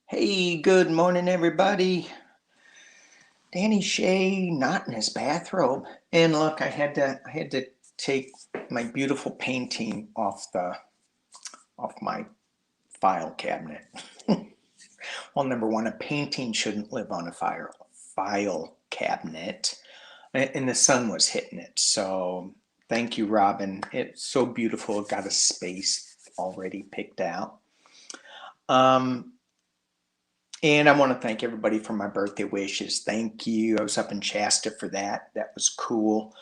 Hey, good morning, everybody. Danny Shay not in his bathrobe. And look, I had to take my beautiful painting off my file cabinet. Well, number one, a painting shouldn't live on a file cabinet. And the sun was hitting it. So thank you, Robin. It's so beautiful. It got a space already picked out. And I want to thank everybody for my birthday wishes. Thank you. I was up in Shasta for that. That was cool.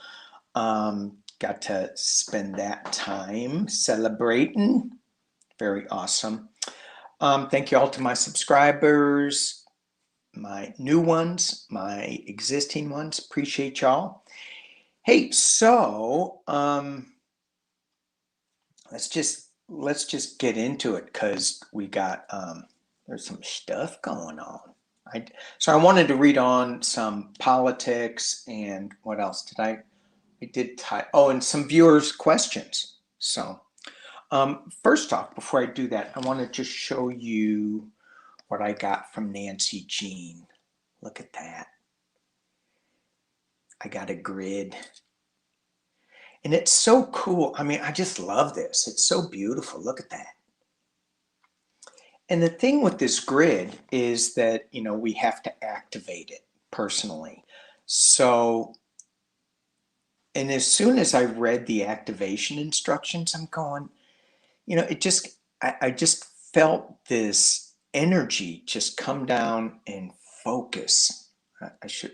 Got to spend that time celebrating. Very awesome. Thank you all to my subscribers, my new ones, my existing ones. Appreciate y'all. Hey, so let's just get into it because we got there's some stuff going on. So I wanted to read on some politics and what else did I did type? Oh, and some viewers' questions. So first off, before I do that, I want to just show you what I got from Nancy Jean. Look at that. I got a grid. And it's so cool. I mean, I just love this. It's so beautiful. Look at that. And the thing with this grid is that, we have to activate it personally. So, and as soon as I read the activation instructions, I'm going, I just felt this energy just come down and focus.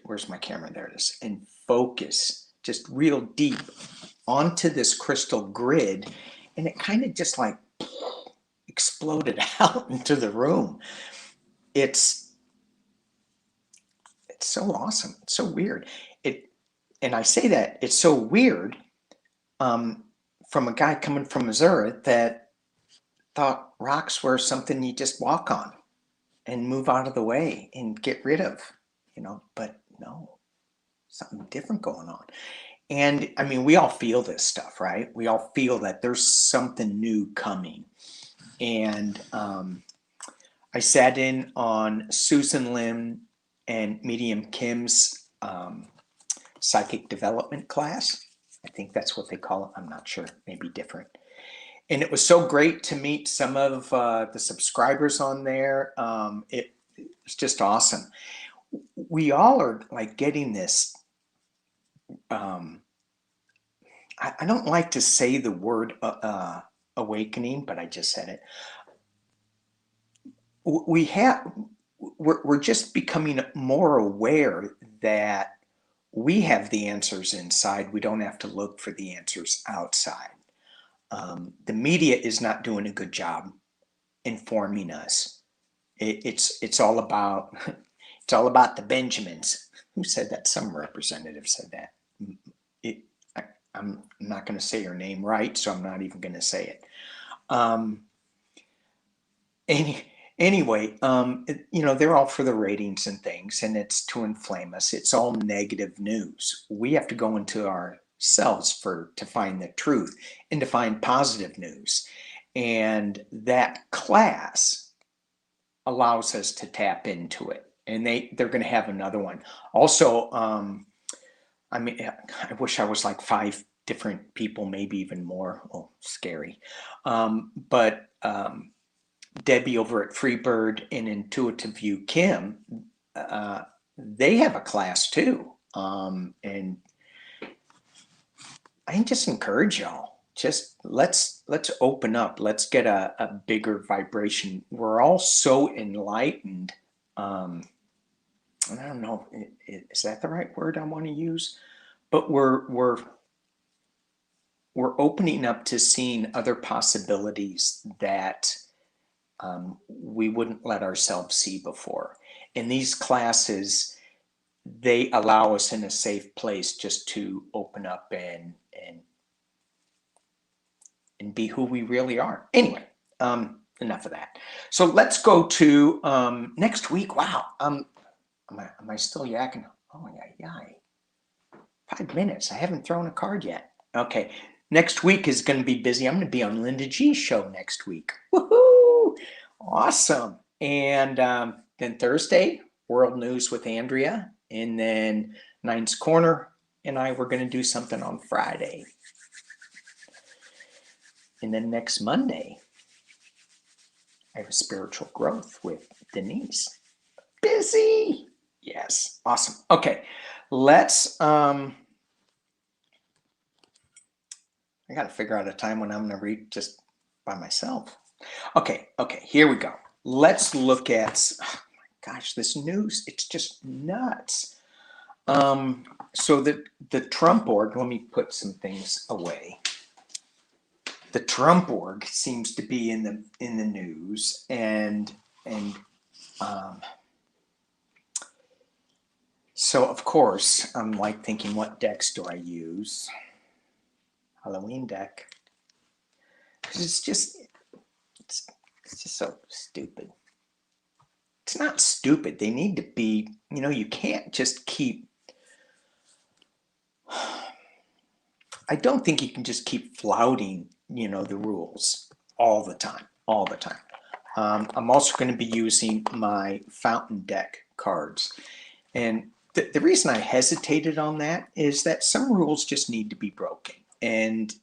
Where's my camera? There it is. And focus just real deep onto this crystal grid. And it kind of just like exploded out into the room. It's so awesome. It's so weird. And I say that it's so weird from a guy coming from Missouri that thought rocks were something you just walk on and move out of the way and get rid of, but no, something different going on. And I mean, we all feel this stuff, right? We all feel that there's something new coming. And I sat in on Susan Lim and Medium Kim's psychic development class. I think that's what they call it. I'm not sure, maybe different. And it was so great to meet some of the subscribers on there. It's just awesome. We all are like getting this. I don't like to say the word awakening, but I just said it. We're just becoming more aware that we have the answers inside. We don't have to look for the answers outside. The media is not doing a good job informing us. It's all about the Benjamins. Who said that? Some representative said that. I'm not going to say her name right, so I'm not even going to say it. Anyway, they're all for the ratings and things, and it's to inflame us. It's all negative news. We have to go into ourselves to find the truth and to find positive news. And that class allows us to tap into it. And they're going to have another one. Also, I wish I was like 5 different people, maybe even more. Oh, scary. But Debbie over at Freebird and Intuitive View Kim, they have a class too. And I just encourage y'all, just let's open up. Let's get a bigger vibration. We're all so enlightened. I don't know, is that the right word I want to use? But we're opening up to seeing other possibilities that we wouldn't let ourselves see before. In these classes, they allow us in a safe place just to open up and be who we really are. Anyway, enough of that. So let's go to next week. Wow. Am I still yakking? Oh, yeah. 5 minutes. I haven't thrown a card yet. Okay. Next week is going to be busy. I'm going to be on Linda G's show next week. Woohoo! Awesome. And then Thursday, World News with Andrea. And then Nine's Corner and I were going to do something on Friday. And then next Monday, I have a spiritual growth with Denise. Busy. Yes. Awesome. Okay. Let's, I got to figure out a time when I'm going to read just by myself. Okay. Okay. Here we go. Let's look at, oh my gosh, this news. It's just nuts. So the Trump org, let me put some things away. The Trump org seems to be in the news, and so of course I'm like thinking, what decks do I use? Halloween deck, because it's just so stupid. It's not stupid. They need to be, you can't just keep. I don't think you can just keep flouting, the rules all the time. I'm also going to be using my fountain deck cards. And the reason I hesitated on that is that some rules just need to be broken. And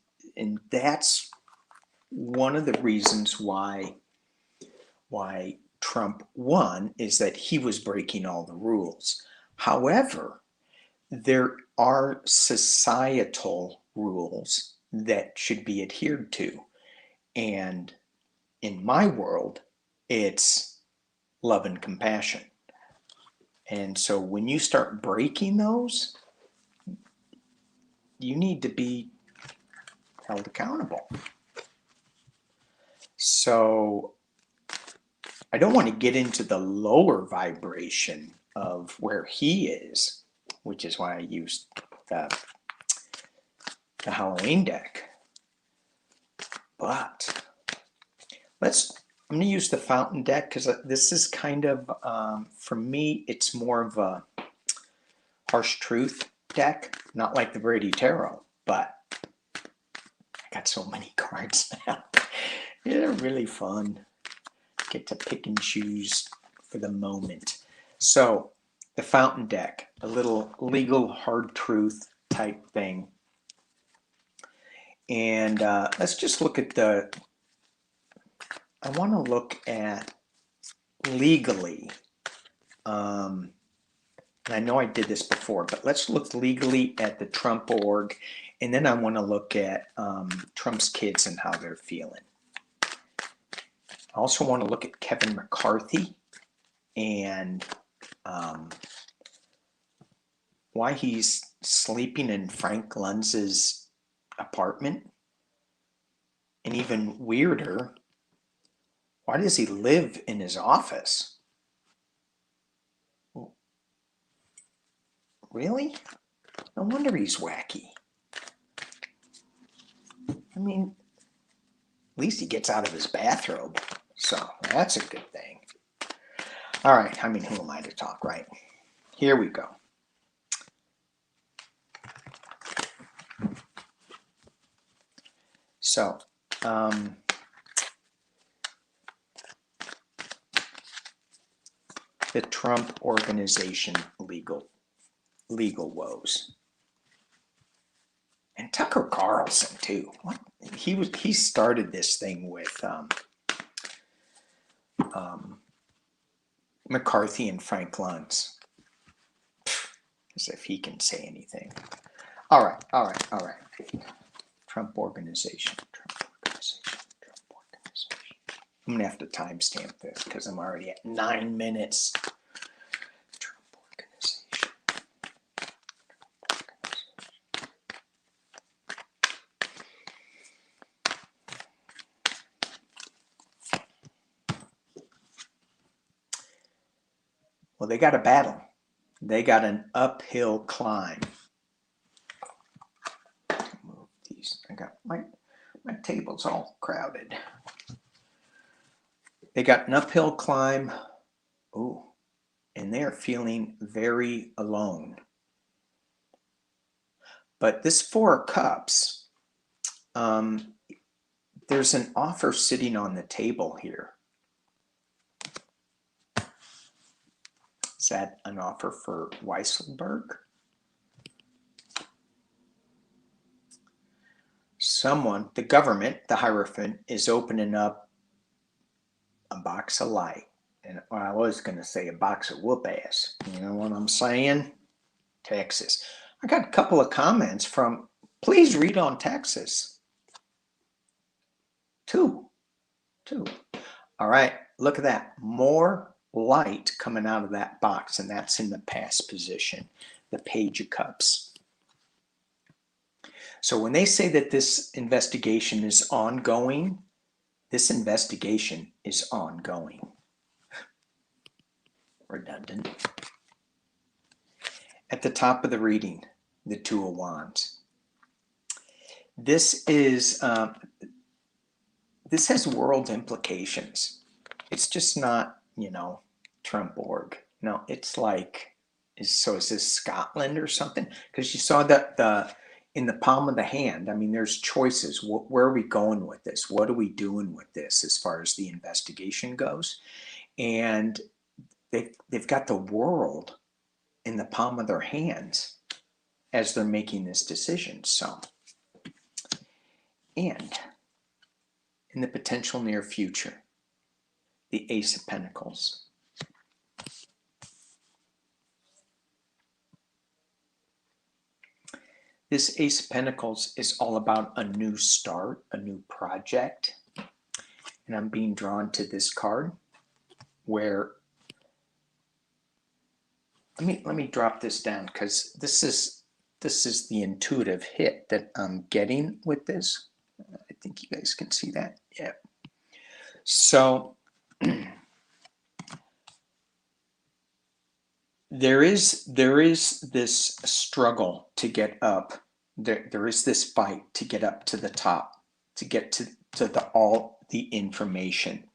that's one of the reasons why Trump won, is that he was breaking all the rules. However, there are societal rules that should be adhered to. And in my world, it's love and compassion. And so when you start breaking those, you need to be held accountable. So I don't want to get into the lower vibration of where he is, which is why I used the Halloween deck. But I'm going to use the fountain deck because this is kind of, for me, it's more of a harsh truth deck, not like the Brady Tarot, but I got so many cards now. They're really fun. Get to pick and choose for the moment. So the fountain deck, a little legal hard truth type thing. And let's just look at I want to look at legally. I know I did this before, but let's look legally at the Trump org. And then I want to look at Trump's kids and how they're feeling. I also want to look at Kevin McCarthy and why he's sleeping in Frank Lunz's apartment. And even weirder, why does he live in his office? Really? No wonder he's wacky. I mean, at least he gets out of his bathrobe. So that's a good thing. All right. I mean, who am I to talk, right? Here we go. So, the Trump Organization legal woes. And Tucker Carlson too. What he started this thing with McCarthy and Frank Luntz. As if he can say anything. All right. Trump Organization. I'm gonna have to timestamp this because I'm already at 9 minutes. Trump Organization. Well, they got a battle. They got an uphill climb. Move these. I got my table's all crowded. They got an uphill climb. Ooh, and they're feeling very alone. But this Four of Cups, there's an offer sitting on the table here. Is that an offer for Weisselberg? Someone, the government, the Hierophant, is opening up a box of light. And I was going to say a box of whoop ass. You know what I'm saying? Texas. I got a couple of comments from, please read on Texas. Two. All right, look at that. More light coming out of that box, and that's in the past position, the Page of Cups. So when they say that this investigation is ongoing, this investigation is ongoing. Redundant. At the top of the reading, the Two of Wands. This has world implications. It's just not, you know, Trump.org. No, it's like, is this Scotland or something? Because you saw that in the palm of the hand. I mean, there's choices. Where are we going with this? What are we doing with this as far as the investigation goes? And they've got the world in the palm of their hands as they're making this decision. So, and in the potential near future, the Ace of Pentacles. This Ace of Pentacles is all about a new start, a new project. And I'm being drawn to this card where, let me drop this down, because this is the intuitive hit that I'm getting with this. I think you guys can see that. Yeah. So there is this struggle to get up. There is this fight to get up to the top, to get to all the information.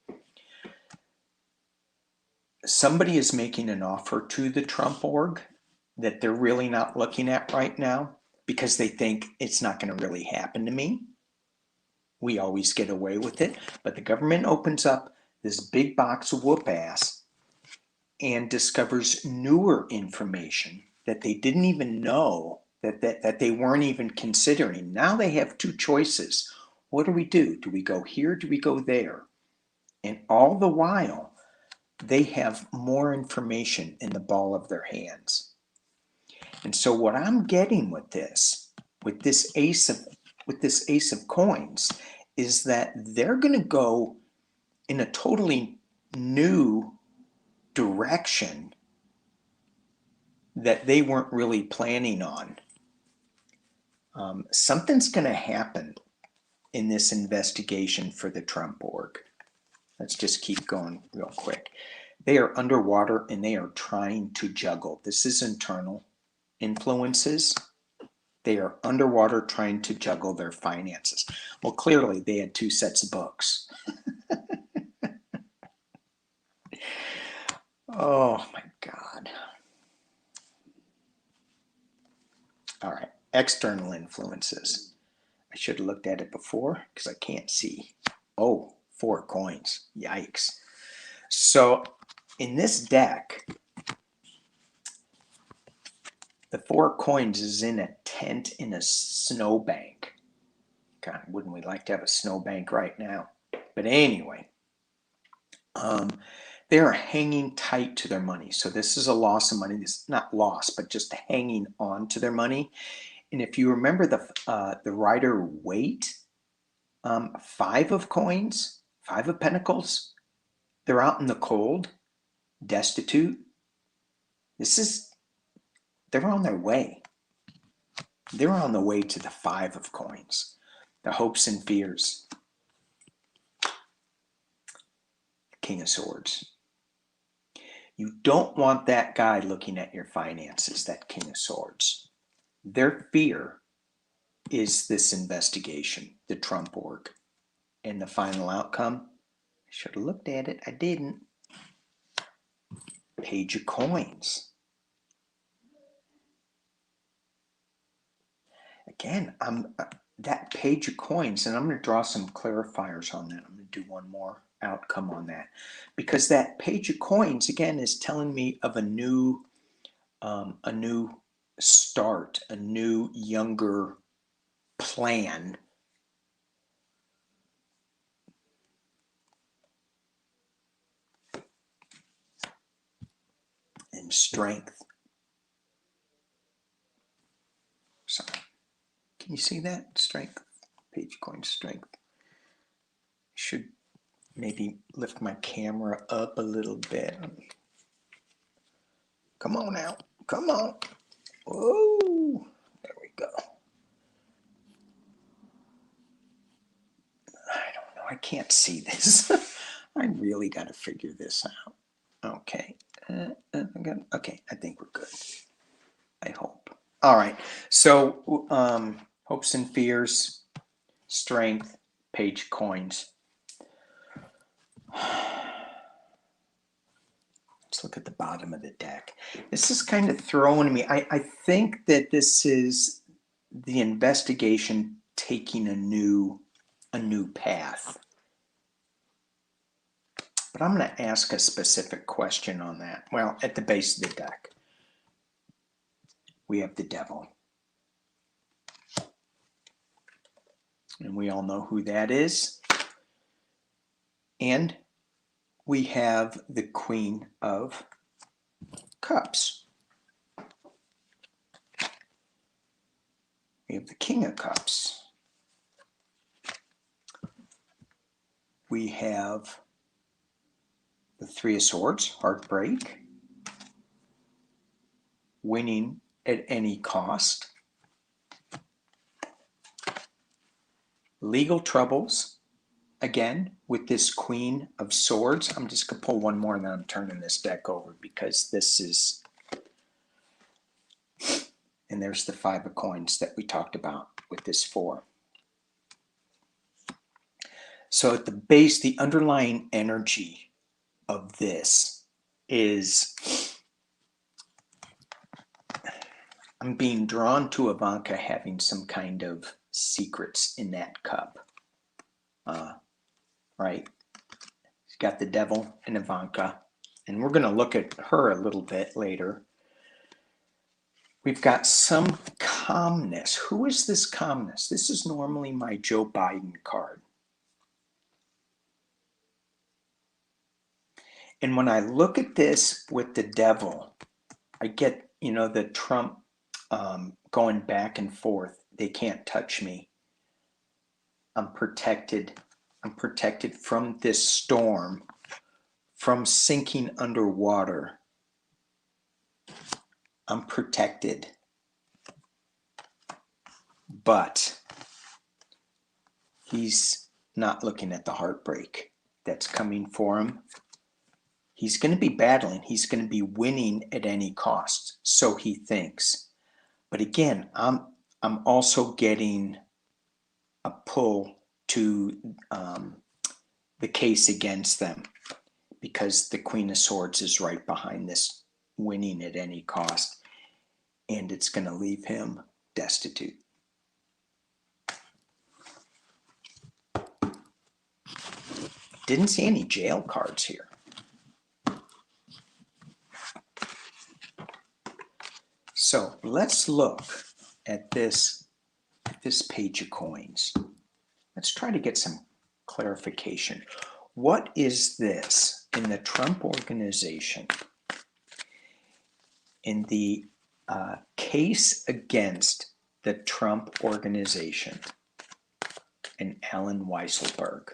Somebody is making an offer to the Trump.org that they're really not looking at right now because they think it's not going to really happen to me. We always get away with it, but the government opens up this big box of whoop ass and discovers newer information that they didn't even know, that they weren't even considering. Now they have two choices. What do we do? Do we go here? Do we go there? And all the while, they have more information in the ball of their hands. And so what I'm getting with this ace of coins, is that they're going to go in a totally new direction that they weren't really planning on. Something's going to happen in this investigation for the Trump.org. Let's just keep going real quick. They are underwater and they are trying to juggle. This is internal influences. They are underwater trying to juggle their finances. Well, clearly they had two sets of books. Oh my God. All right, external influences. I should have looked at it before because I can't see. Oh, 4 coins. Yikes. So in this deck, the 4 coins is in a tent in a snowbank. God, wouldn't we like to have a snowbank right now? But anyway, they are hanging tight to their money. So this is a loss of money. This is not loss, but just hanging on to their money. And if you remember the Rider Waite, 5 of coins, 5 of pentacles, they're out in the cold, destitute. They're on their way. They're on the way to the 5 of coins, the hopes and fears. King of Swords. You don't want that guy looking at your finances, that King of Swords. Their fear is this investigation, the Trump.org. And the final outcome, I should have looked at it, I didn't. Page of Coins. Again, that Page of Coins, and I'm going to draw some clarifiers on that. I'm going to do one more outcome on that, because that page of coins again is telling me of a new start, a new younger plan. And strength. So, can you see that? Strength, page coin strength. Should maybe lift my camera up a little bit. Come on now, come on. Oh, there we go. I don't know, I can't see this. I really got to figure this out. Okay, okay, I think we're good. I hope. All right, so hopes and fears, strength, page coins. Let's look at the bottom of the deck. This is kind of throwing me. I think that this is the investigation taking a new path. But I'm going to ask a specific question on that. Well, at the base of the deck, we have the devil. And we all know who that is. And we have the Queen of Cups. We have the King of Cups. We have the Three of Swords, heartbreak, winning at any cost, legal troubles, again, with this Queen of Swords. I'm just going to pull one more and then I'm turning this deck over because this is, and there's the Five of Coins that we talked about with this four. So at the base, the underlying energy of this is, I'm being drawn to Ivanka having some kind of secrets in that cup. Right? She's got the devil and Ivanka. And we're going to look at her a little bit later. We've got some calmness. Who is this calmness? This is normally my Joe Biden card. And when I look at this with the devil, I get, you know, the Trump going back and forth. They can't touch me. I'm protected. I'm protected from this storm, from sinking underwater. I'm protected. But he's not looking at the heartbreak that's coming for him. He's going to be battling. He's going to be winning at any cost, so he thinks. But again, I'm also getting a pull to the case against them because the Queen of Swords is right behind this winning at any cost, and it's going to leave him destitute. Didn't see any jail cards here. So let's look at this page of coins. Let's try to get some clarification. What is this in the Trump organization? In the case against the Trump organization and Alan Weisselberg.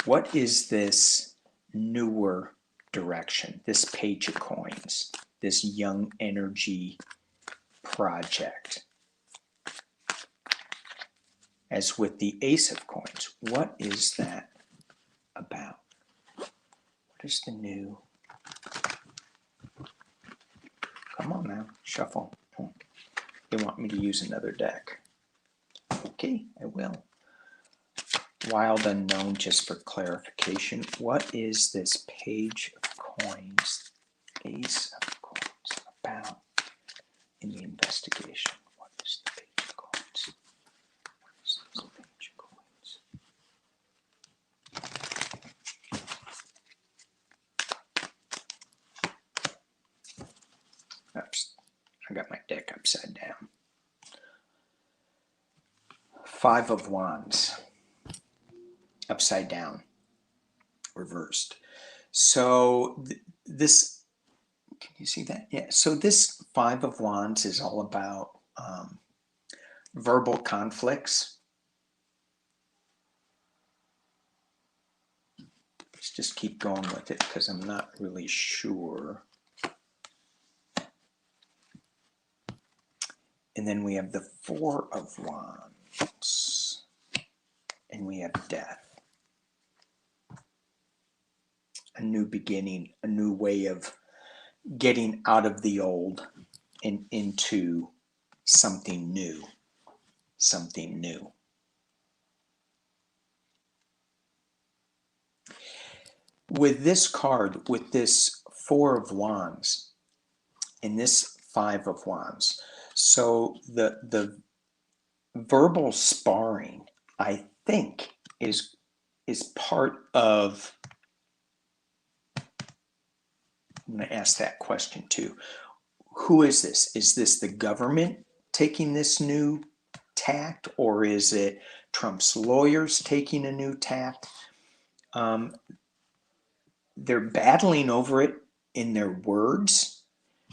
What is this newer direction, this page of coins, this young energy project? As with the Ace of Coins, what is that about? What is the new? Come on now, shuffle. They want me to use another deck. Okay, I will. Wild Unknown, just for clarification. What is this page of coins, Ace of Coins, about in the investigation? What is the page of coins? What is this page of coins? got my deck upside down. 5 of Wands, upside down, reversed. So this, can you see that? Yeah. So this 5 of Wands is all about verbal conflicts. Let's just keep going with it because I'm not really sure. And then we have the 4 of Wands. And we have death. A new beginning, a new way of getting out of the old and into something new. Something new. With this card, with this 4 of Wands and this 5 of Wands, so the verbal sparring, I think, is part of, I'm going to ask that question too. Who is this? Is this the government taking this new tact, or is it Trump's lawyers taking a new tact? They're battling over it in their words.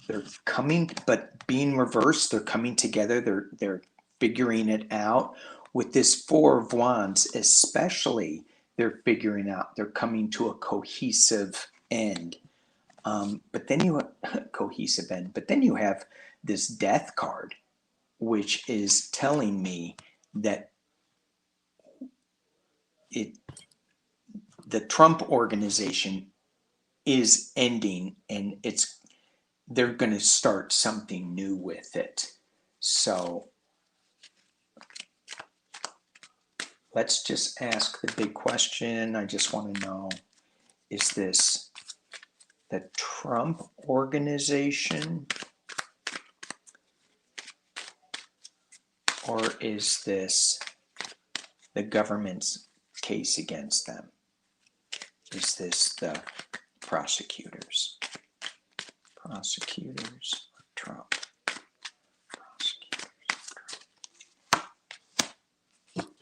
They're coming, but being reversed, they're coming together. They're figuring it out. With this 4 of Wands, especially, they're figuring out. They're coming to a cohesive end. But then you cohesive end. But then you have this Death card, which is telling me that the Trump organization is ending, and they're going to start something new with it. So let's just ask the big question. I just want to know, is this the Trump organization, or is this the government's case against them? Is this the prosecutors? Prosecutors or Trump?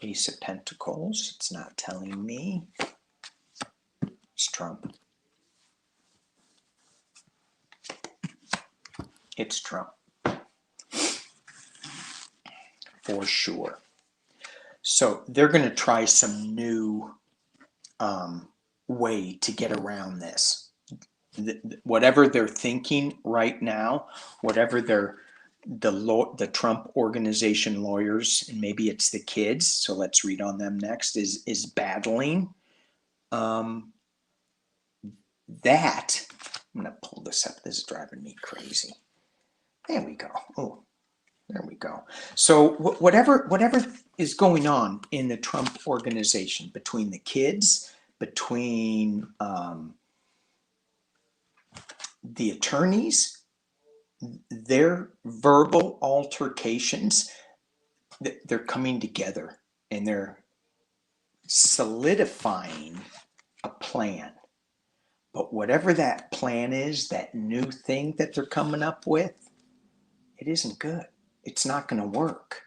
Ace of Pentacles, it's not telling me. It's Trump. It's Trump. For sure. So they're going to try some new way to get around this. Whatever they're thinking right now, whatever the Trump organization lawyers, and maybe it's the kids, so let's read on them next, is battling. That, I'm going to pull this up. This is driving me crazy. There we go. Oh, there we go. So whatever is going on in the Trump organization, between the kids, between the attorneys, their verbal altercations, they're coming together and they're solidifying a plan. But whatever that plan is, that new thing that they're coming up with, it isn't good. It's not going to work.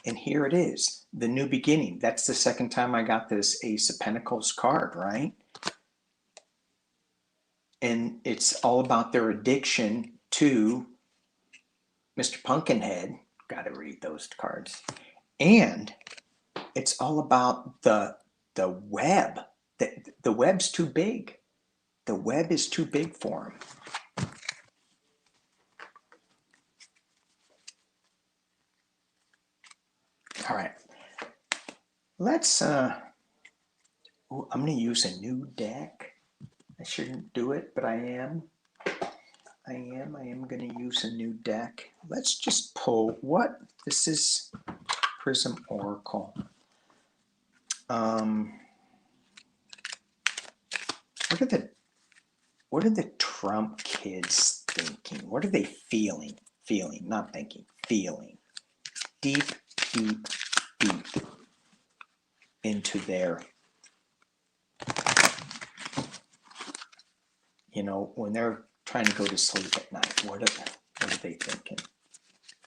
And here it is, the new beginning. That's the second time I got this Ace of Pentacles card, right? And it's all about their addiction to Mr. Pumpkinhead. Got to read those cards. And it's all about the web. The web's too big. The web is too big for him. All right. Let's, I'm going to use a new deck. I shouldn't do it, but I am. I am going to use a new deck. Let's just pull what? This is Prism Oracle. What are the Trump kids thinking? What are they feeling? Feeling, not thinking, feeling. Deep, deep, deep into their, when they're trying to go to sleep at night. What are they thinking?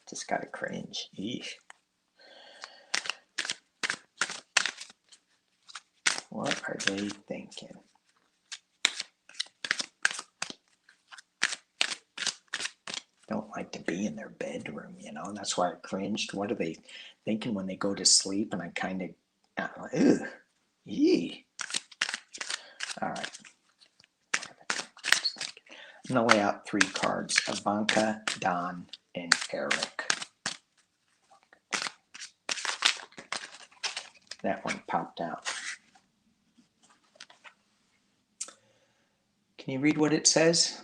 Just gotta cringe. Eesh. What are they thinking? Don't like to be in their bedroom, you know. That's why I cringed. What are they thinking when they go to sleep? And I kind of, ugh, yee. All right. I'm going to lay out 3 cards. Ivanka, Don, and Eric. That one popped out. Can you read what it says?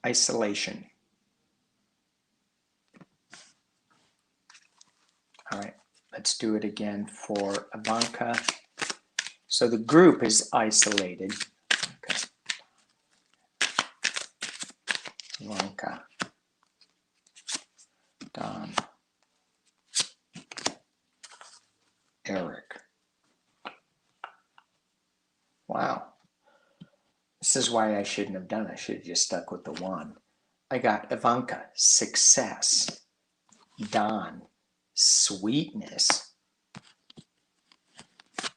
Isolation. All right, let's do it again for Ivanka. So the group is isolated. Okay. Ivanka, Don, Eric. Wow. This is why I shouldn't have done it. I should have just stuck with the 1. I got Ivanka, success. Don, sweetness.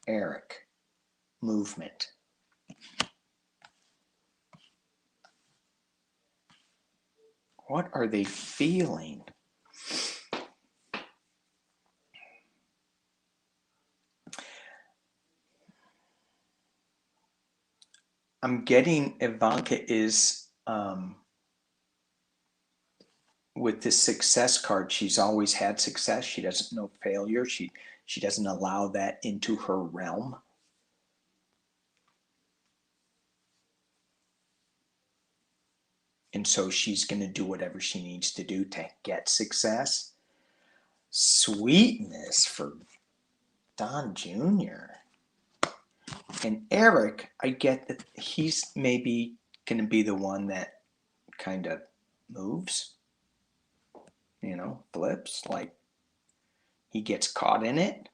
Eric, movement. What are they feeling? I'm getting Ivanka is with this success card. She's always had success. She doesn't know failure. She doesn't allow that into her realm. And so she's going to do whatever she needs to do to get success. Sweetness for Don Jr. And Eric, I get that he's maybe going to be the one that kind of moves, you know, flips, like he gets caught in it.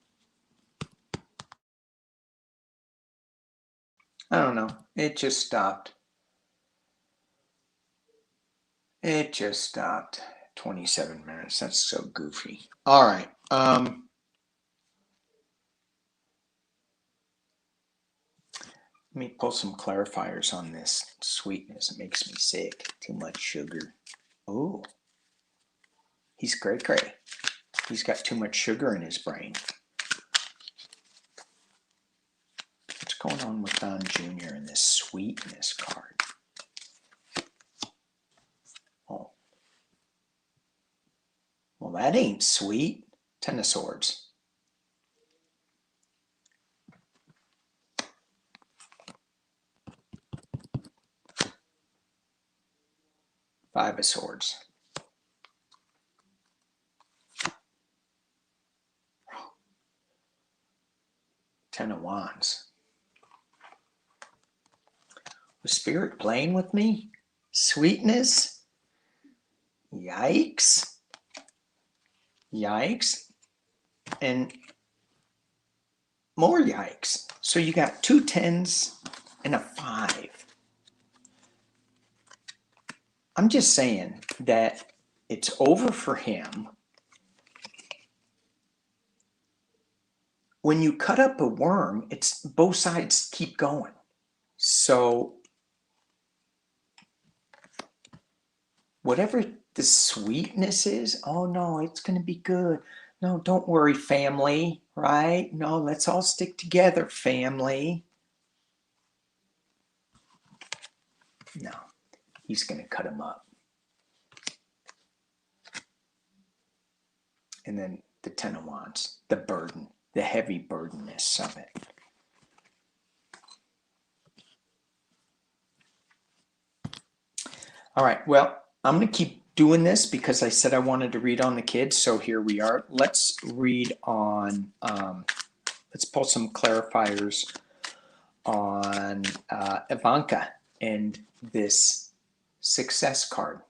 I don't know. It just stopped. It just stopped. 27 minutes. That's so goofy. All right. Let me pull some clarifiers on this sweetness. It makes me sick. Too much sugar. Oh, he's cray-cray. He's got too much sugar in his brain. What's going on with Don Jr. in this sweetness card? Oh. Well, that ain't sweet. 10 of Swords. Five of Swords. Ten of Wands. Was Spirit playing with me? Sweetness? Yikes. Yikes. And more yikes. So you got 2 10s and a 5. I'm just saying that it's over for him. When you cut up a worm, it's both sides keep going. So whatever the sweetness is, oh no, it's going to be good. No, don't worry, family, right? No, let's all stick together, family. No, he's going to cut him up. And then the 10 of Wands, the burden, the heavy burdenness of it. All right, well, I'm going to keep doing this because I said I wanted to read on the kids, so here we are. Let's read on, let's pull some clarifiers on Ivanka and this success card.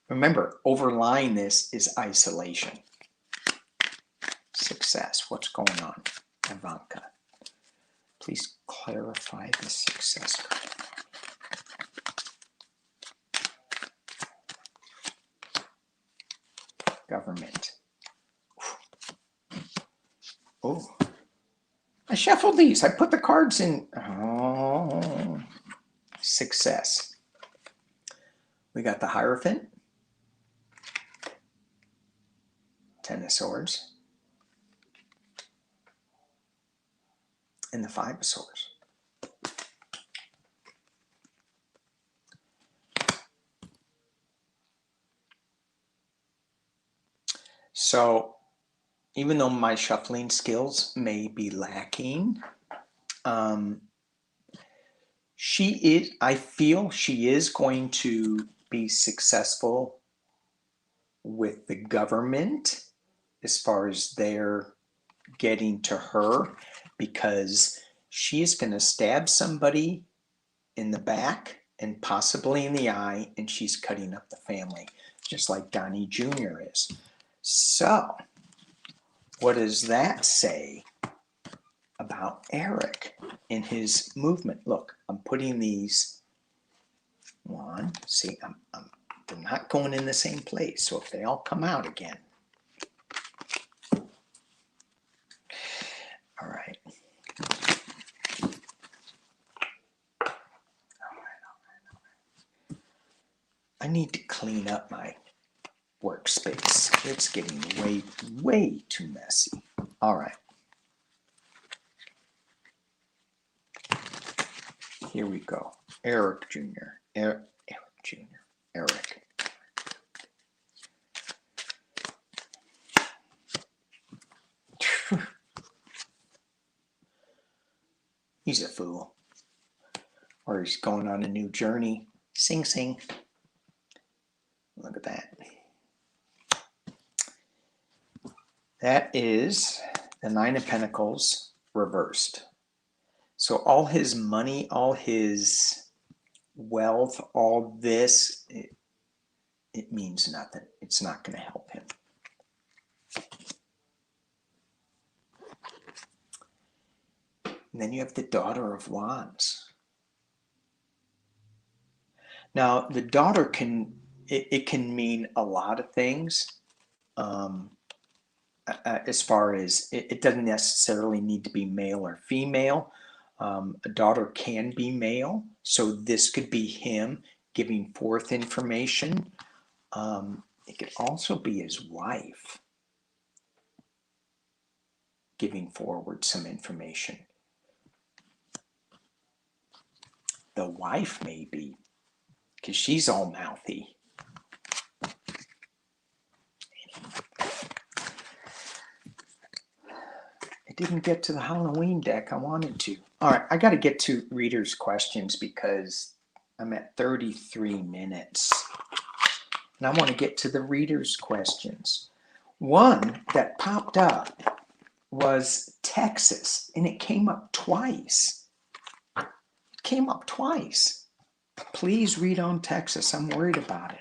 Remember, overlying this is isolation. Success, what's going on, Ivanka? Please clarify the success card. shuffled these. I put the cards in. Oh, success. We got the Hierophant, Ten of Swords, and the Five of Swords. So even though my shuffling skills may be lacking, I feel she is going to be successful with the government as far as they're getting to her, because she is going to stab somebody in the back and possibly in the eye, and she's cutting up the family, just like Donnie Jr. is. So what does that say about Eric in his movement? Look, I'm putting these one. See, they're not going in the same place. So if they all come out again. All right. I need to clean up my workspace. It's getting way too messy. All right. Here we go. Eric Jr. Eric Jr. Eric. He's a fool. Or he's going on a new journey. Sing, sing. Look at that. That is the Nine of Pentacles reversed. So all his money, all his wealth, all this, it means nothing. It's not going to help him. And then you have the Daughter of Wands. Now, the daughter it can mean a lot of things. As far as it doesn't necessarily need to be male or female. A daughter can be male, so this could be him giving forth information. It could also be his wife giving forward some information. The wife may be, because she's all mouthy. I didn't get to the Halloween deck. I wanted to. All right, I got to get to readers' questions because I'm at 33 minutes. And I want to get to the readers' questions. One that popped up was Texas, and it came up twice. It came up twice. Please read on Texas. I'm worried about it.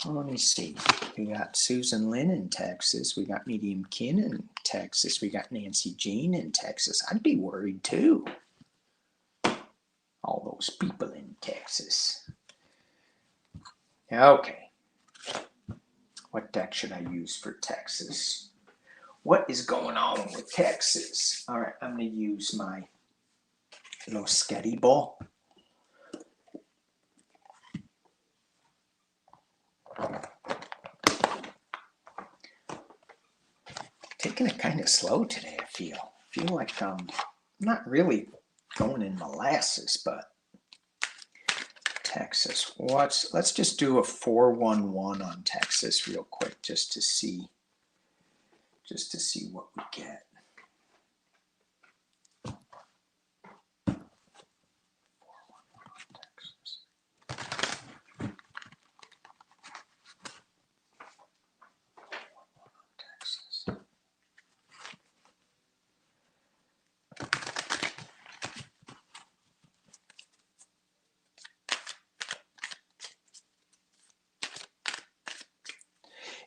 Well, let me see. We got Susan Lynn in Texas. We got Medium Kin in Texas. We got Nancy Jean in Texas. I'd be worried too. All those people in Texas. Okay. What deck should I use for Texas? What is going on with Texas? All right, I'm going to use my little sketty ball. Taking it kind of slow today, I feel like I'm not really going in molasses, but Texas. Let's just do a 411 on Texas real quick just to see what we get.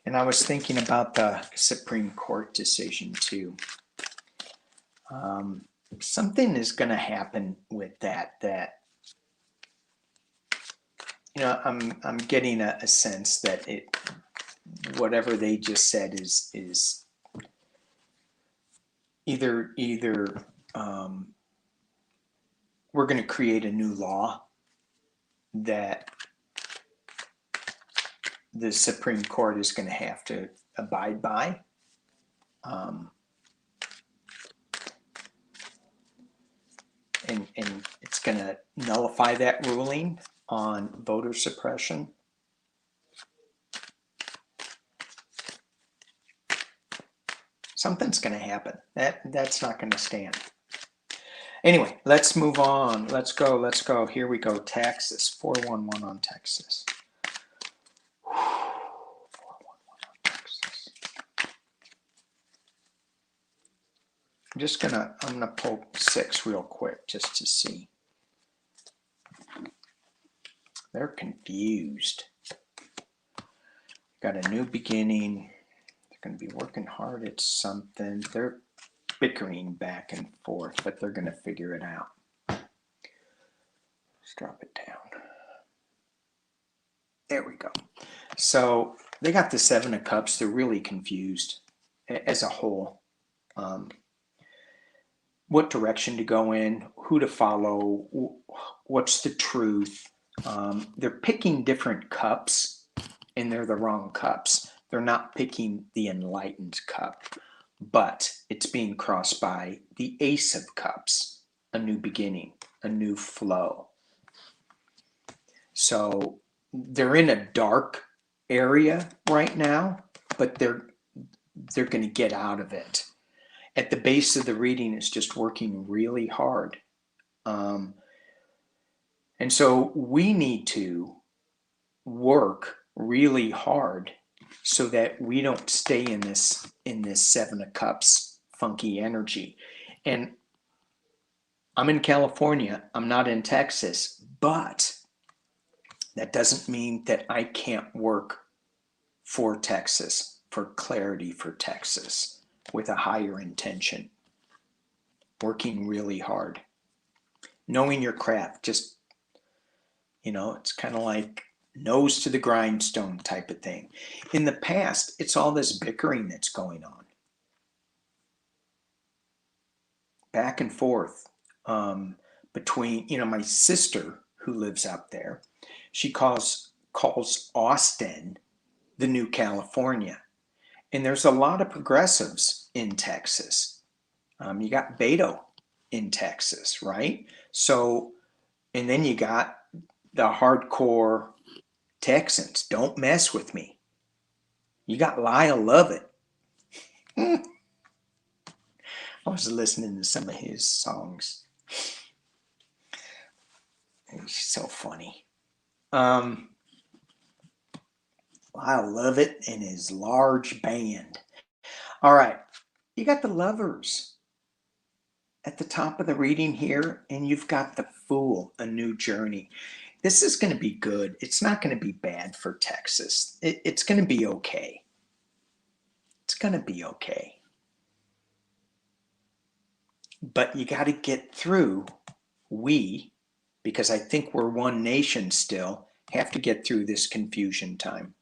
And I was thinking about the Supreme Court decision too. Something is going to happen with that you know, I'm getting a sense that whatever they just said is either we're going to create a new law that the Supreme Court is going to have to abide by. And it's going to nullify that ruling on voter suppression. Something's going to happen. That's not going to stand. Anyway, let's move on. Let's go. Here we go. Texas, 411 on Texas. 411 on Texas. I'm gonna pull 6 real quick just to see. They're confused. Got a new beginning. They're gonna be working hard at something. They're bickering back and forth, but they're gonna figure it out. Let's drop it down. There we go. So they got the 7 of Cups. They're really confused as a whole. What direction to go in, who to follow, what's the truth. They're picking different cups, and they're the wrong cups. They're not picking the enlightened cup, but it's being crossed by the Ace of Cups, a new beginning, a new flow. So they're in a dark area right now, but they're going to get out of it. At the base of the reading, it's just working really hard. And so we need to work really hard so that we don't stay in this 7 of Cups funky energy. And I'm in California, I'm not in Texas, but that doesn't mean that I can't work for Texas, for clarity for Texas, with a higher intention, working really hard, knowing your craft. Just, it's kind of like nose to the grindstone type of thing. In the past, it's all this bickering that's going on, back and forth between, my sister who lives out there. She calls Austin the new California. And there's a lot of progressives in Texas. You got Beto in Texas, right? So, and then you got the hardcore Texans. Don't mess with me. You got Lyle Lovett. I was listening to some of his songs. He's so funny. I love it, and his large band. All right, you got the Lovers at the top of the reading here, and you've got the Fool, a new journey. This is going to be good. It's not going to be bad for Texas. It's going to be okay. It's going to be okay. But you got to get through, because I think we're one nation still, have to get through this confusion time.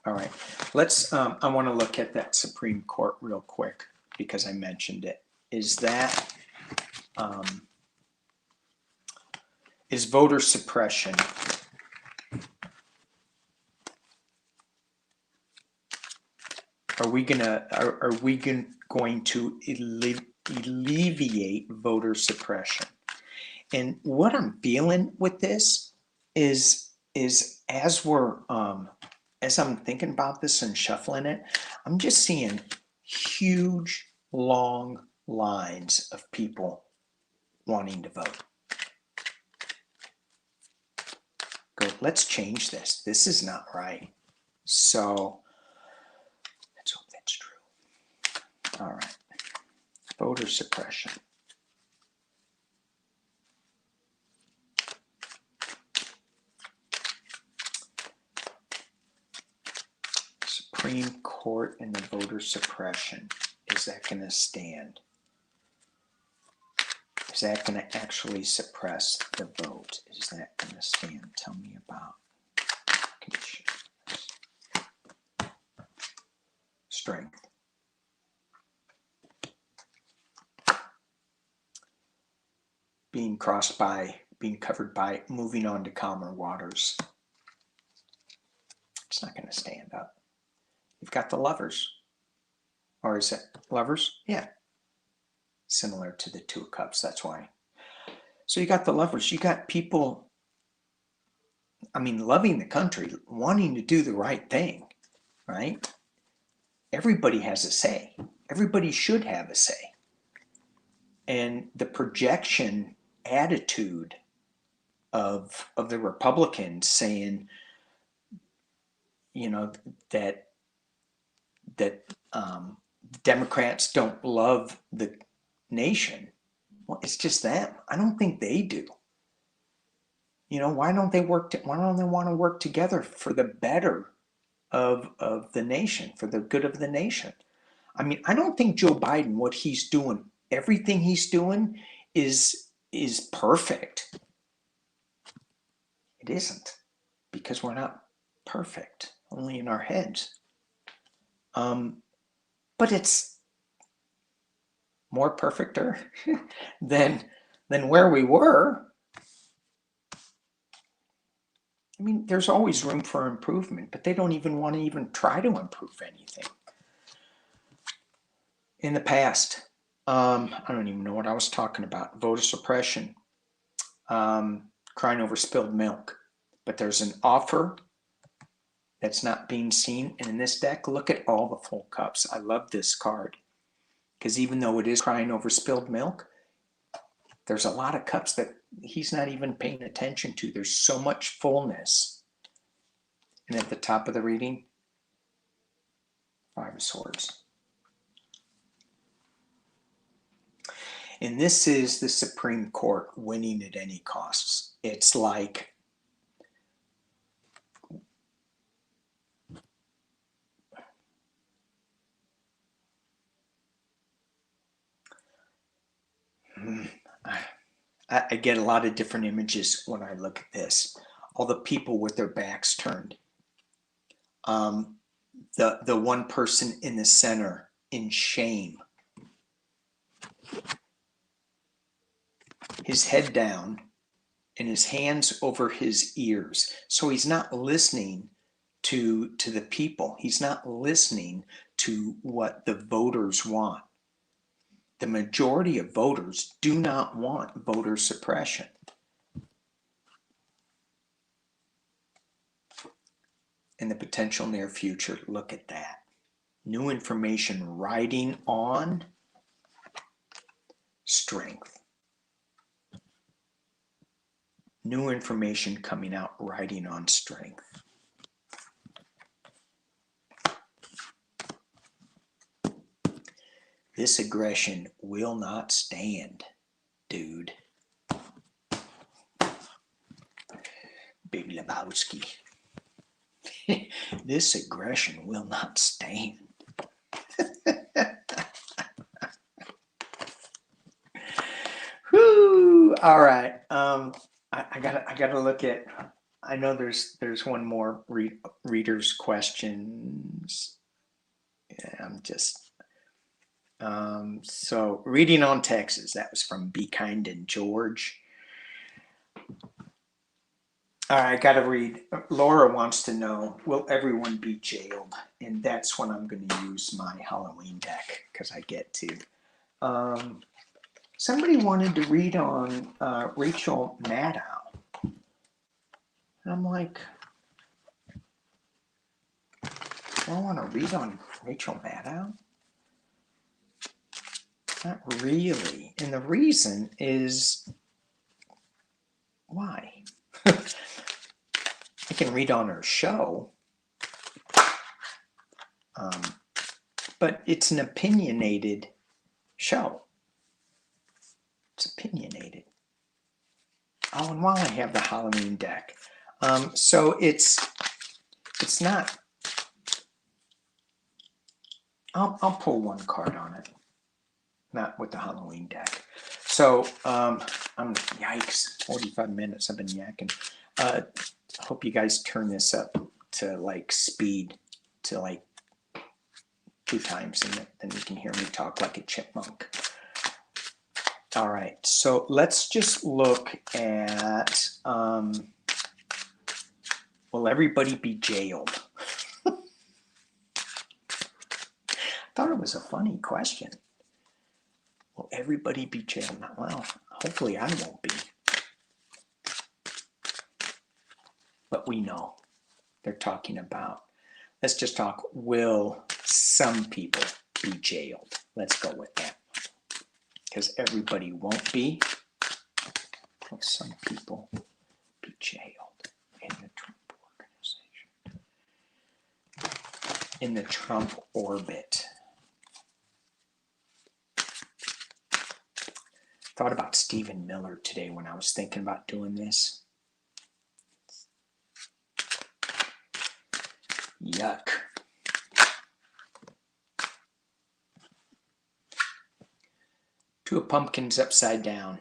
All right, let's, I want to look at that Supreme Court real quick because I mentioned it. Is voter suppression. Are we going to alleviate voter suppression? And what I'm feeling with this is as we're as I'm thinking about this and shuffling it, I'm just seeing huge, long lines of people wanting to vote. Go, let's change this. This is not right. So let's hope that's true. All right. Voter suppression. Supreme Court and the voter suppression. Is that going to stand? Is that going to actually suppress the vote? Is that going to stand? Tell me about conditions. Strength. being crossed by, being covered by, moving on to calmer waters. It's not going to stand up. You've got the Lovers. Or is it Lovers? Yeah. Similar to the Two of Cups, that's why. So you got the Lovers. You got people, I mean, loving the country, wanting to do the right thing, right? Everybody has a say. Everybody should have a say. And the projection attitude of the Republicans saying, you know, that Democrats don't love the nation. Well, it's just them. I don't think they do. You know, why don't they work? Why don't they want to work together for the better of the nation, for the good of the nation? I mean, I don't think Joe Biden, what he's doing, everything he's doing is perfect. It isn't, because we're not perfect, only in our heads. But it's more perfecter than where we were. I mean, there's always room for improvement, but they don't even want to even try to improve anything. In the past, I don't even know what I was talking about. Voter suppression, crying over spilled milk. But there's an offer that's not being seen. And in this deck, look at all the full cups. I love this card, because even though it is crying over spilled milk, there's a lot of cups that he's not even paying attention to. There's so much fullness. And at the top of the reading, Five of Swords. And this is the Supreme Court winning at any costs. It's like, I get a lot of different images when I look at this. All the people with their backs turned. The one person in the center in shame. His head down and his hands over his ears. So he's not listening to the people. He's not listening to what the voters want. The majority of voters do not want voter suppression. In the potential near future, look at that. New information riding on strength. New information coming out riding on strength. This aggression will not stand, dude. Big Lebowski. This aggression will not stand. Whoo! All right. I gotta look at. I know there's one more readers' questions. Yeah, I'm just. So reading on Texas, that was from Be Kind and George. All right, I got to read. Laura wants to know, will everyone be jailed? And that's when I'm going to use my Halloween deck, because I get to. Somebody wanted to read on Rachel Maddow. And I'm like, I want to read on Rachel Maddow? Not really. And the reason is, why? I can read on her show, but it's an opinionated show. It's opinionated. Oh, and while I have the Halloween deck, so it's not. I'll pull one card on it, not with the Halloween deck. So I'm yikes, 45 minutes I've been yakking. I hope you guys turn this up to like speed to like 2 times, and then you can hear me talk like a chipmunk. All right, so let's just look at, will everybody be jailed? Thought it was a funny question. Will everybody be jailed? Well, hopefully I won't be. But we know they're talking about, let's just talk, will some people be jailed? Let's go with that. Because everybody won't be. Will some people be jailed in the Trump organization? In the Trump orbit. Thought about Stephen Miller today when I was thinking about doing this. Yuck. Two of pumpkins upside down.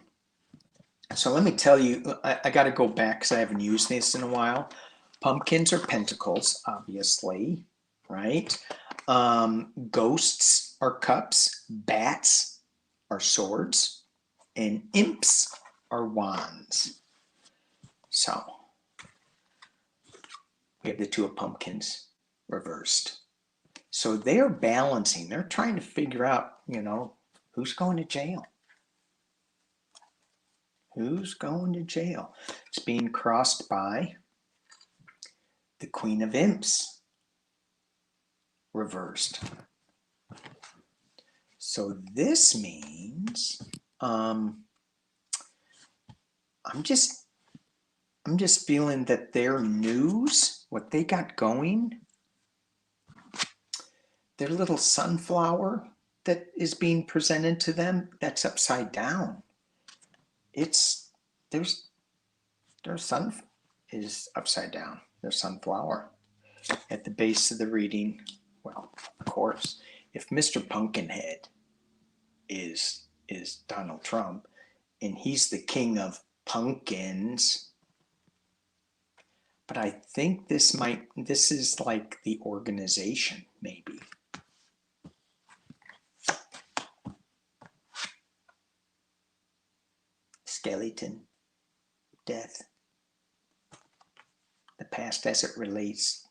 So let me tell you, I got to go back because I haven't used this in a while. Pumpkins are pentacles, obviously, right? Ghosts are cups. Bats are swords. And imps are wands. So we have the two of pumpkins reversed. So they're balancing. They're trying to figure out, you know, who's going to jail? Who's going to jail? It's being crossed by the Queen of Imps reversed. So this means I'm just feeling that their news, what they got going, their little sunflower that is being presented to them, that's upside down. It's their sun is upside down. Their sunflower at the base of the reading. Well, of course, if Mr. Pumpkinhead is Donald Trump and he's the king of pumpkins, but I think this is like the organization, maybe. Skeleton, death, the past as it relates.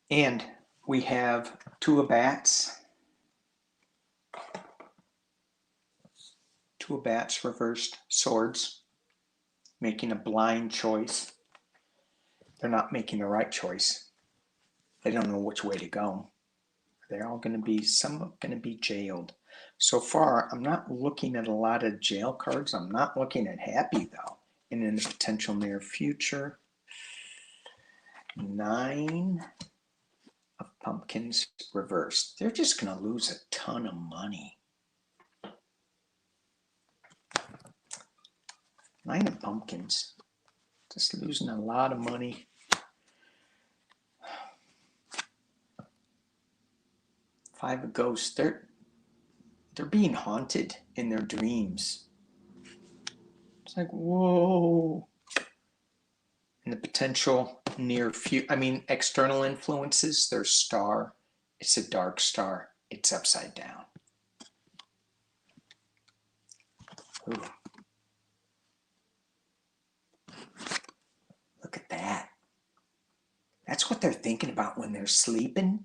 And we have two of bats. Two of bats reversed, swords, making a blind choice. They're not making the right choice. They don't know which way to go. They're all going to be, some are going to be jailed. So far, I'm not looking at a lot of jail cards. I'm not looking at happy, though. And in the potential near future, 9 of pumpkins reversed. They're just going to lose a ton of money. 9 of pumpkins. Just losing a lot of money. 5 of ghosts. They're being haunted in their dreams. It's like, whoa. And the potential near future, I mean, external influences, their star, it's a dark star. It's upside down. Ooh. Look at that. That's what they're thinking about when they're sleeping.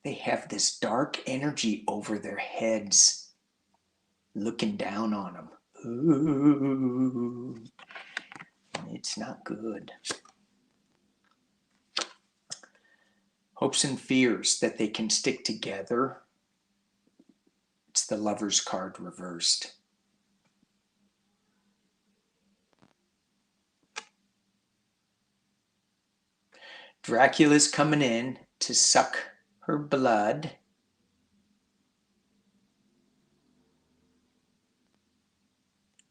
They have this dark energy over their heads, looking down on them. Ooh. It's not good. Hopes and fears that they can stick together. It's the Lover's card reversed. Dracula's coming in to suck her blood.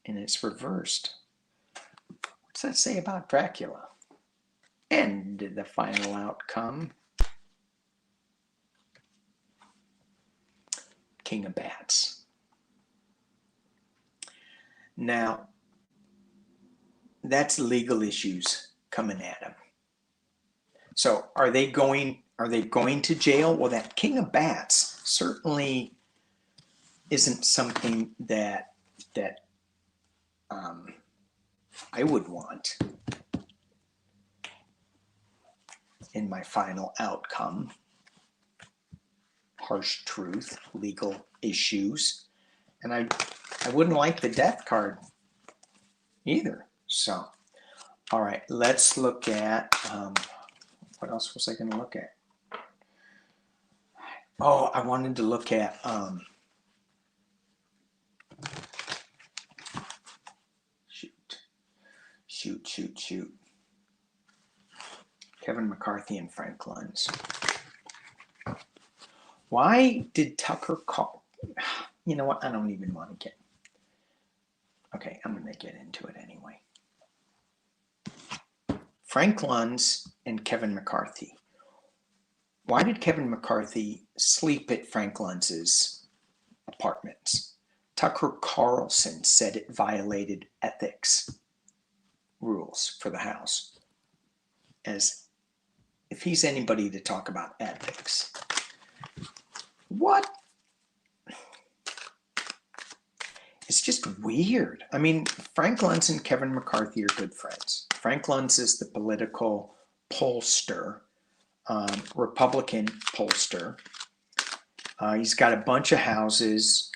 And it's reversed. What's that say about Dracula? And the final outcome. King of Bats. Now, that's legal issues coming at him. So are they going to jail? Well, that King of Bats certainly isn't something that I would want in my final outcome. Harsh truth, legal issues, and I wouldn't like the death card either. So, all right, let's look at what else was I going to look at? Oh, I wanted to look at shoot. Kevin McCarthy and Frank Lunz. Why did Tucker call? You know what? I don't even want to get. Okay, I'm going to get into it anyway. Frank Lunz and Kevin McCarthy. Why did Kevin McCarthy sleep at Frank Lunz's apartments? Tucker Carlson said it violated ethics rules for the House. As if he's anybody to talk about ethics. What? It's just weird. I mean, Frank Lunz and Kevin McCarthy are good friends. Frank Lunz is the political pollster, Republican pollster. He's got a bunch of houses.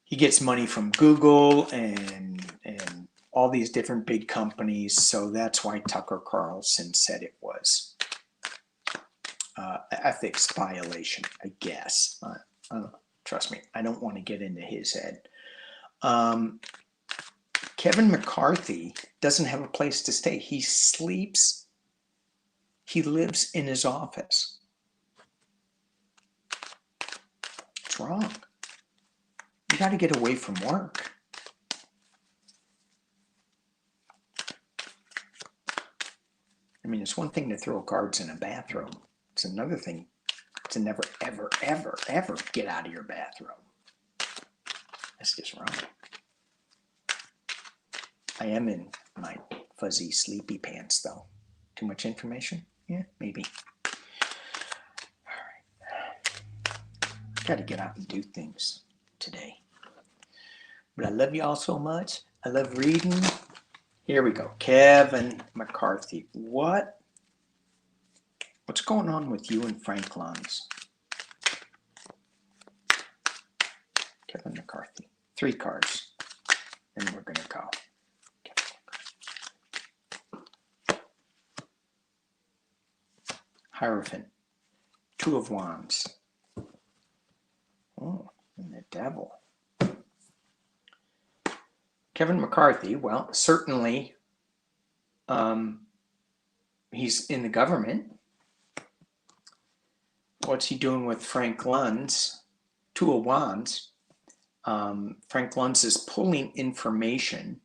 He gets money from Google and all these different big companies. So that's why Tucker Carlson said it was ethics violation, I guess. Trust me, I don't want to get into his head. Kevin McCarthy doesn't have a place to stay. He sleeps. He lives in his office. What's wrong? You got to get away from work. I mean, it's one thing to throw cards in a bathroom. It's another thing to never, ever, ever, ever get out of your bathroom. That's just wrong. I am in my fuzzy sleepy pants, though. Too much information? Yeah, maybe. All right. Got to get out and do things today. But I love you all so much. I love reading. Here we go. Kevin McCarthy. What's going on with you and Frank Lunz? Kevin McCarthy. 3 cards. And we're going to go. Hierophant. 2 of Wands. Oh, and the Devil. Kevin McCarthy, well, certainly he's in the government. What's he doing with Frank Lunz? 2 of Wands. Frank Lunz is pulling information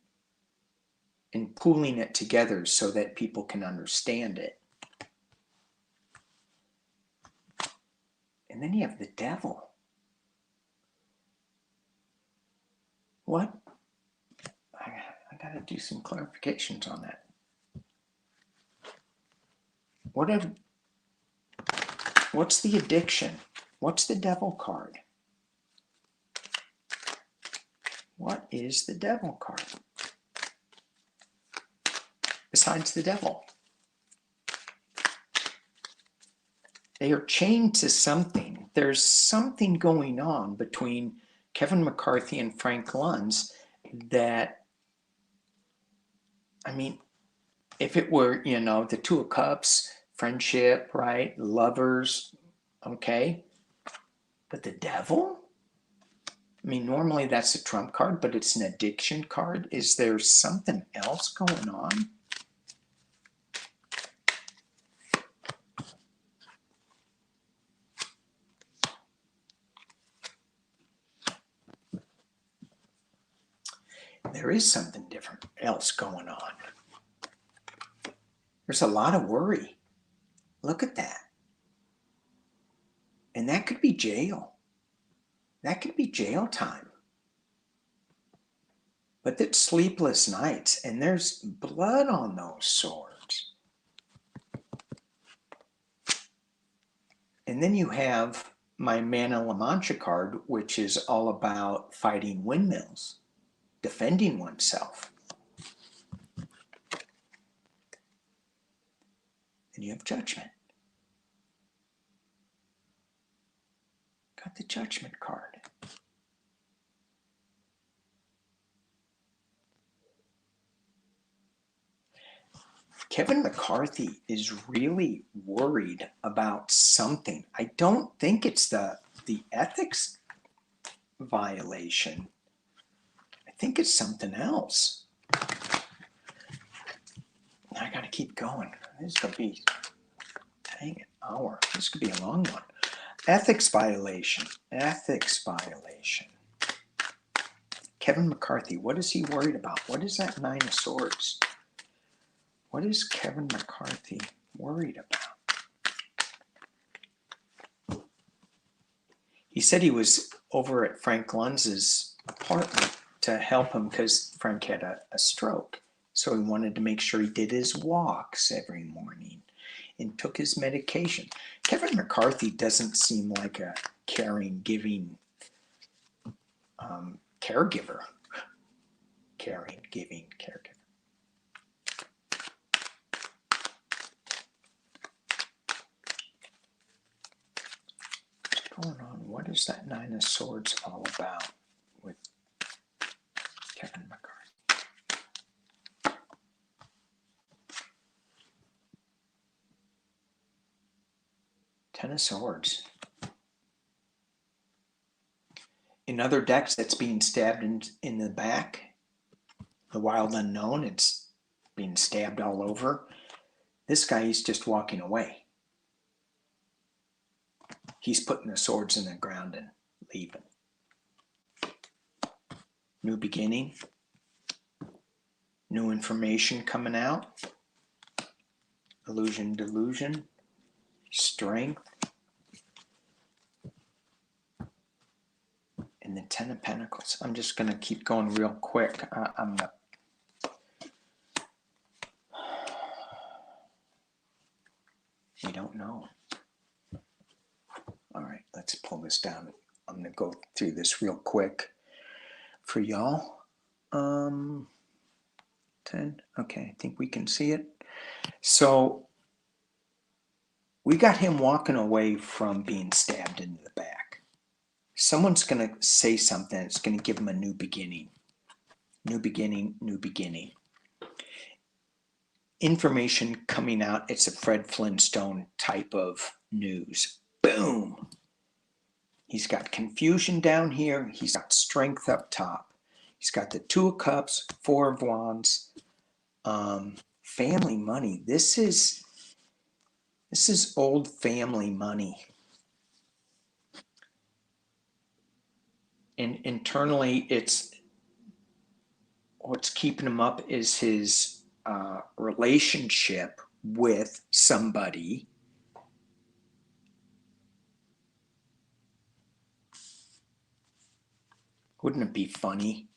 and pooling it together so that people can understand it. And then you have the Devil. What? I got to do some clarifications on that. What's the addiction? What's the Devil card? What is the Devil card? Besides the Devil. They are chained to something. There's something going on between Kevin McCarthy and Frank Lunz that, I mean, if it were, the 2 of Cups, friendship, right? Lovers, okay. But the Devil? I mean, normally that's a trump card, but it's an addiction card. Is there something else going on? There is something different else going on. There's a lot of worry. Look at that. And that could be jail. That could be jail time. But it's sleepless nights, and there's blood on those swords. And then you have my Mana La Mancha card, which is all about fighting windmills, defending oneself. And you have Judgment. Got the Judgment card. Kevin McCarthy is really worried about something. I don't think it's the ethics violation. I think it's something else. I got to keep going. This is going to be, dang it, hour. This could be a long one. Ethics violation. Ethics violation. Kevin McCarthy, what is he worried about? What is that Nine of Swords? What is Kevin McCarthy worried about? He said he was over at Frank Lunz's apartment to help him because Frank had a stroke. So he wanted to make sure he did his walks every morning and took his medication. Kevin McCarthy doesn't seem like a caring, giving caregiver. Caring, giving, caregiver. What's going on? What is that Nine of Swords all about with Kevin McCarthy? Ten of Swords. In other decks, that's being stabbed in the back. The Wild Unknown, it's being stabbed all over. This guy is just walking away. He's putting the swords in the ground and leaving. New beginning. New information coming out. Illusion, delusion. Strength. And the Ten of Pentacles. I'm just going to keep going real quick. We don't know. All right, let's pull this down. I'm going to go through this real quick for y'all. 10. Okay, I think we can see it. So we got him walking away from being stabbed in the back. Someone's going to say something that's going to give him a new beginning. New beginning, new beginning. Information coming out. It's a Fred Flintstone type of news. Boom. He's got confusion down here. He's got strength up top. He's got the Two of Cups, Four of Wands, family money. This is old family money. And internally, it's what's keeping him up is his relationship with somebody. Wouldn't it be funny?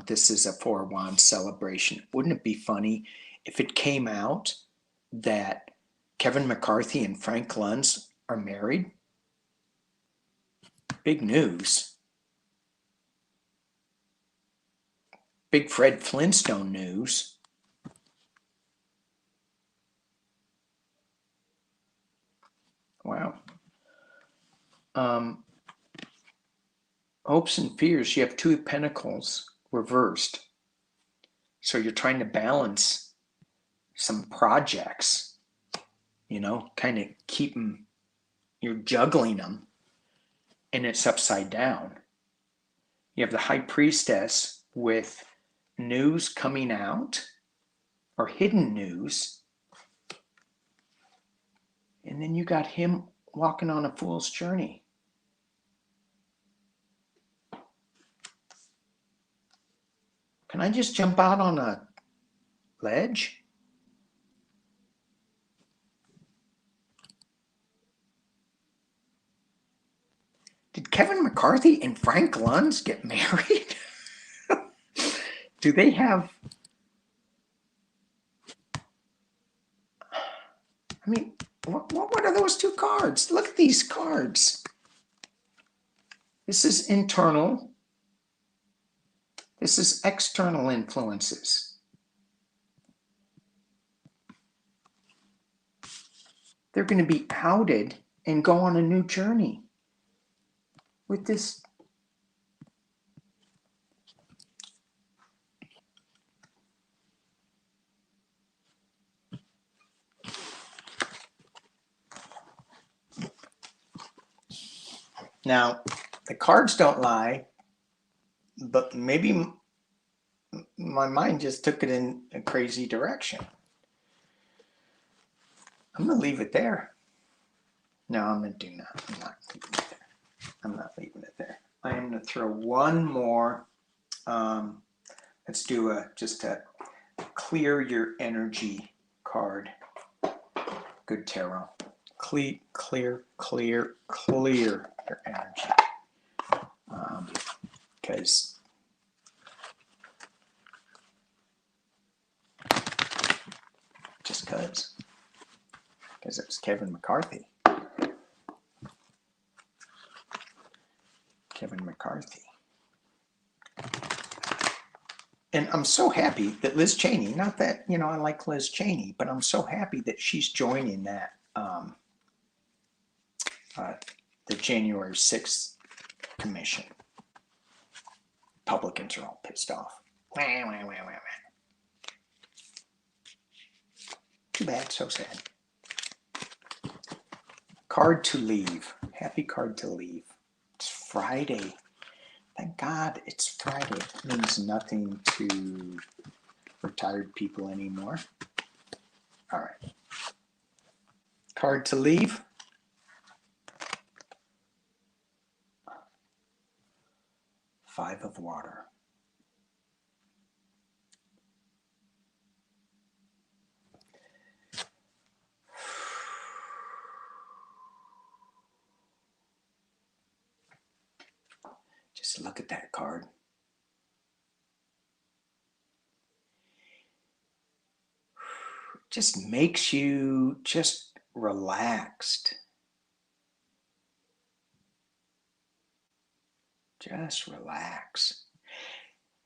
This is a Four of Wands celebration. Wouldn't it be funny if it came out that Kevin McCarthy and Frank Luntz are married? Big news. Big Fred Flintstone news. Wow. Hopes and fears. You have Two of Pentacles reversed. So you're trying to balance some projects, you know, kind of keep them, you're juggling them, and it's upside down. You have the High Priestess with news coming out, or hidden news. And then you got him walking on a fool's journey. Can I just jump out on a ledge? Did Kevin McCarthy and Frank Luntz get married? Do they have... I mean, What are those two cards? Look at these cards. This is internal. This is external influences. They're going to be outed and go on a new journey with this. Now, the cards don't lie, but maybe my mind just took it in a crazy direction. I'm going to leave it there. No, I'm going to do not. I'm not leaving it there. I'm not leaving it there. I am going to throw one more. Let's do just a clear your energy card. Good tarot. Clear your energy. Because it was Kevin McCarthy. And I'm so happy that Liz Cheney, not that, I like Liz Cheney, but I'm so happy that she's joining that, the January 6th commission. Republicans are all pissed off. Too bad, so sad. Card to leave. Happy card to leave. It's Friday. Thank God it's Friday. It means nothing to retired people anymore. All right. Card to leave. Five of water. Just look at that card. It just makes you just relaxed. Just relax.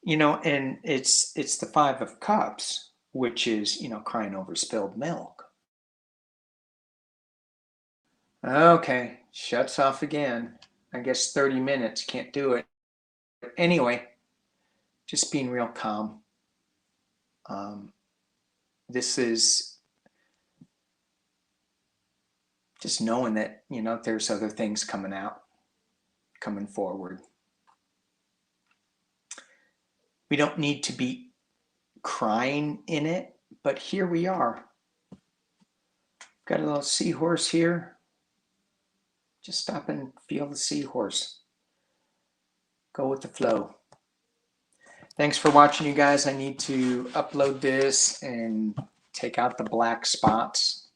And it's the Five of Cups, which is, crying over spilled milk. Okay, shuts off again. I guess 30 minutes, can't do it. Anyway, just being real calm. This is just knowing that, there's other things coming forward. We don't need to be crying in it, but here we are. Got a little seahorse here. Just stop and feel the seahorse. Go with the flow. Thanks for watching, you guys. I need to upload this and take out the black spots.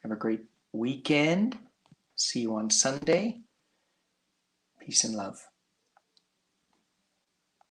Have a great weekend. See you on Sunday. Peace and love.